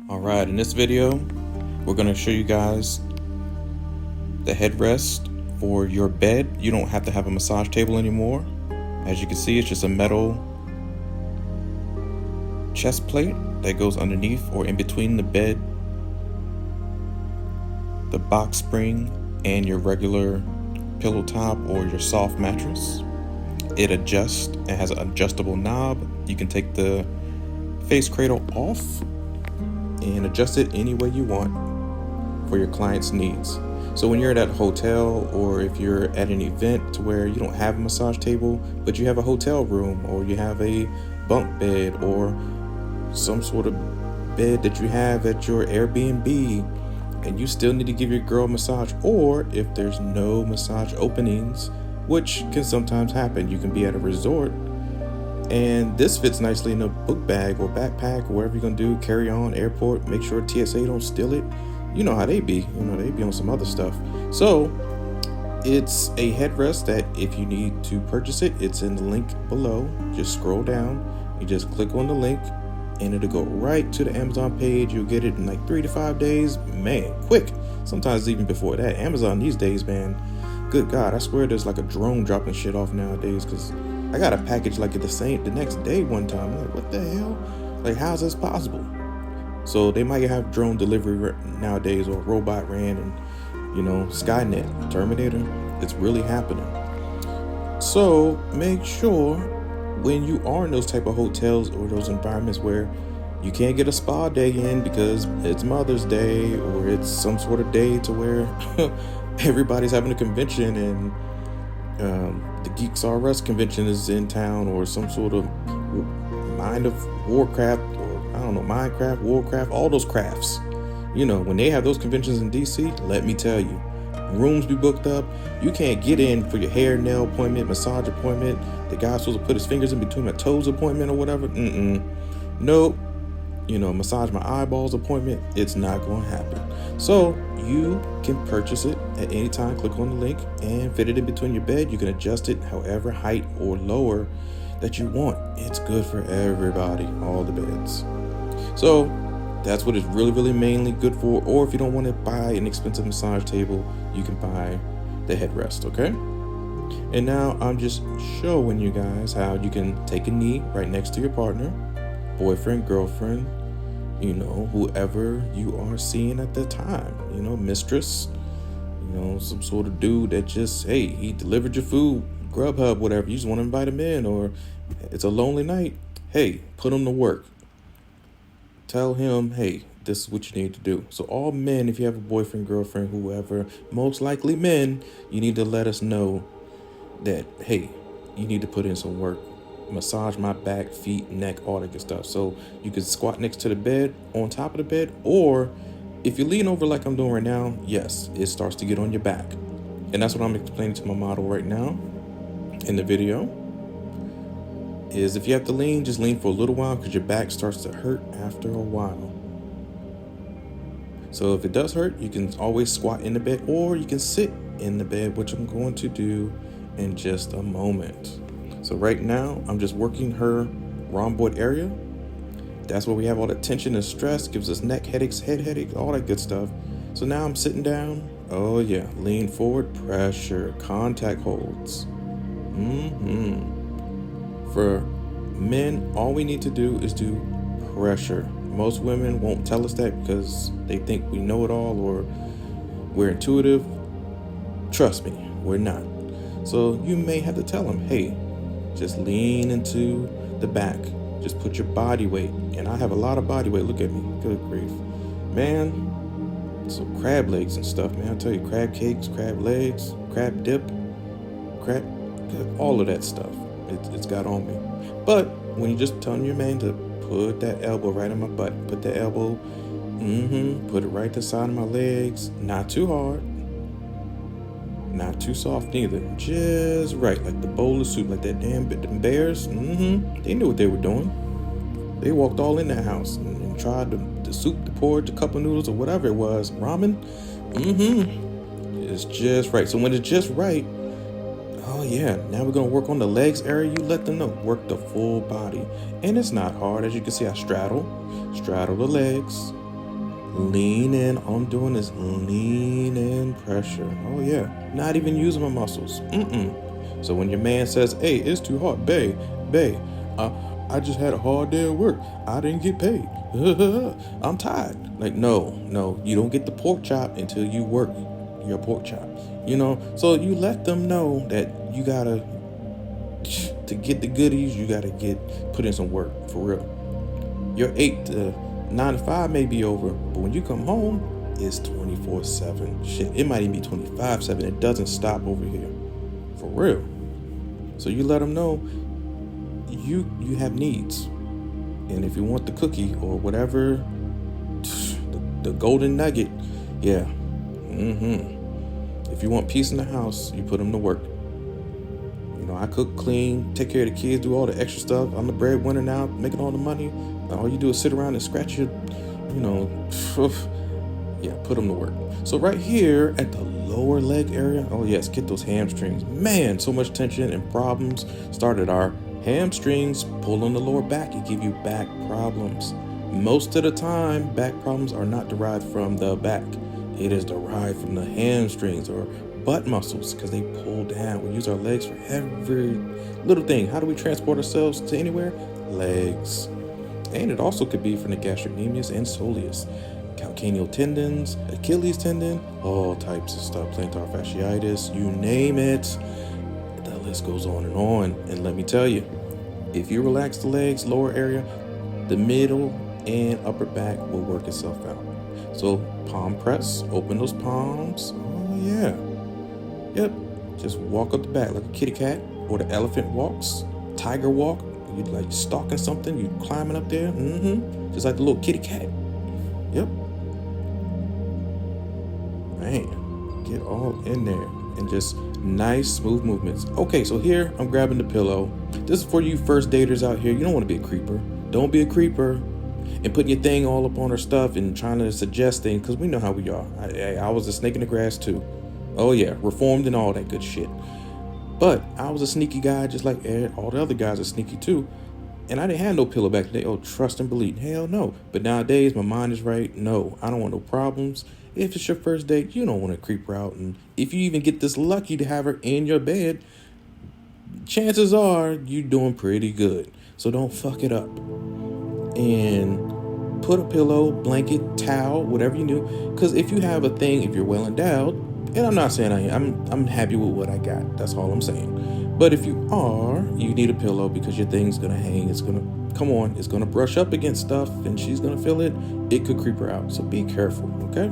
Alright, in this video, we're going to show you guys the headrest for your bed. You don't have to have a massage table anymore. As you can see, it's just a metal chest plate that goes underneath or in between the bed, the box spring, and your regular pillow top or your soft mattress. It adjusts. It has an adjustable knob. You can take the face cradle off and adjust it any way you want for your client's needs. So when you're at a hotel, or if you're at an event to where you don't have a massage table, but you have a hotel room, or you have a bunk bed, or some sort of bed that you have at your Airbnb, and you still need to give your girl a massage, or if there's no massage openings, which can sometimes happen, you can be at a resort and this fits nicely in a book bag or backpack or whatever you're gonna do, carry on, airport, make sure TSA don't steal it. You know how they be, they be on some other stuff. So it's a headrest that if you need to purchase it, it's in the link below. Just scroll down, you just click on the link and it'll go right to the Amazon page. You'll get it in like 3 to 5 days, man, quick. Sometimes even before that. Amazon these days, man, good God, I swear there's like a drone dropping shit off nowadays, because I got a package like the next day one time. I'm like, what the hell? Like, how's this possible? So they might have drone delivery nowadays, or robot ran, and Skynet, Terminator. It's really happening. So make sure when you are in those type of hotels or those environments where you can't get a spa day in because it's Mother's Day, or it's some sort of day to where everybody's having a convention, and the Geeks R Us convention is in town, or some sort of Mind of Warcraft, or I don't know, Minecraft, Warcraft, all those crafts. When they have those conventions in DC, let me tell you, rooms be booked up. You can't get in for your hair, nail appointment, massage appointment. The guy's supposed to put his fingers in between my toes appointment or whatever. Nope. Massage my eyeballs appointment. It's not going to happen. So you can purchase it at any time. Click on the link and fit it in between your bed. You can adjust it however height or lower that you want. It's good for everybody, all the beds. So that's what it's really mainly good for. Or if you don't want to buy an expensive massage table, you can buy the headrest, okay? And now I'm just showing you guys how you can take a knee right next to your partner, boyfriend, girlfriend, whoever you are seeing at the time, mistress, some sort of dude that just, hey, he delivered your food, Grubhub, whatever, you just want to invite him in, or it's a lonely night. Hey, put him to work. Tell him, hey, this is what you need to do. So all men, if you have a boyfriend, girlfriend, whoever, most likely men, you need to let us know that, hey, you need to put in some work. Massage my back, feet, neck, all that good stuff. So you can squat next to the bed, on top of the bed, or if you lean over like I'm doing right now, yes, it starts to get on your back. And that's what I'm explaining to my model right now in the video, is if you have to lean, just lean for a little while, because your back starts to hurt after a while. So if it does hurt, you can always squat in the bed, or you can sit in the bed, which I'm going to do in just a moment. So right now, I'm just working her rhomboid area. That's where we have all the tension and stress, gives us neck headaches, head headaches, all that good stuff. So now I'm sitting down. Oh yeah, lean forward, pressure, contact holds. For men, all we need to do is do pressure. Most women won't tell us that because they think we know it all, or we're intuitive. Trust me, we're not. So you may have to tell them, hey, just lean into the back. Just put your body weight. And I have a lot of body weight. Look at me. Good grief. Man, so crab legs and stuff, man. I tell you, crab cakes, crab legs, crab dip, all of that stuff. It's got on me. But when you just telling your man to put that elbow right on my butt, put the elbow, put it right to the side of my legs. Not too hard. Not too soft neither, just right, like the bowl of soup, like that damn bit. Them bears, they knew what they were doing. They walked all in that house and tried the soup, the porridge, the cup of noodles, or whatever it was, ramen. It's just right. So when it's just right, oh yeah, now we're gonna work on the legs area. You let them know, work the full body, and it's not hard. As you can see, I straddle the legs, lean in. All I'm doing is lean in pressure. Oh yeah, not even using my muscles. So when your man says, hey, it's too hard, bae, I just had a hard day at work, I didn't get paid, I'm tired. Like, no, you don't get the pork chop until you work your pork chop, so you let them know that you gotta, to get the goodies, you gotta put in some work, for real. Your 8 to 9 to 5 may be over, but when you come home, it's 24/7. Shit, it might even be 25/7. It doesn't stop over here, for real. So you let them know you have needs, and if you want the cookie or whatever, the golden nugget, yeah. If you want peace in the house, you put them to work. I cook, clean, take care of the kids, do all the extra stuff. I'm the breadwinner now, making all the money. All you do is sit around and scratch your, yeah, put them to work. So right here at the lower leg area, oh yes, get those hamstrings. Man, so much tension and problems started. Our hamstrings pull on the lower back. It give you back problems. Most of the time, back problems are not derived from the back. It is derived from the hamstrings or butt muscles, because they pull down. We use our legs for every little thing. How do we transport ourselves to anywhere? Legs. And it also could be from the gastrocnemius and soleus, calcaneal tendons, Achilles tendon, all types of stuff, plantar fasciitis, you name it. The list goes on. And let me tell you, if you relax the legs, lower area, the middle and upper back will work itself out. So palm press, open those palms. Oh yeah. Yep, just walk up the back like a kitty cat, or the elephant walks, tiger walk. You like stalking something, you climbing up there, just like the little kitty cat. Yep. Man, get all in there and just nice smooth movements. Okay, so here I'm grabbing the pillow. This is for you first daters out here. You don't want to be a creeper. Don't be a creeper and putting your thing all up on her stuff and trying to suggest things, because we know how we are. I was a snake in the grass too. Oh yeah, reformed and all that good shit. But I was a sneaky guy, just like all the other guys are sneaky too. And I didn't have no pillow back then. Oh, trust and believe. Hell no. But nowadays, my mind is right. No, I don't want no problems. If it's your first date, you don't want to creep her out. And if you even get this lucky to have her in your bed, chances are you're doing pretty good. So don't fuck it up. And put a pillow, blanket, towel, whatever you do. Because if you have a thing, if you're well endowed, and I'm not saying I'm happy with what I got. That's all I'm saying. But if you are, you need a pillow, because your thing's going to hang. It's going to, it's going to brush up against stuff, and she's going to feel it. It could creep her out. So be careful, okay?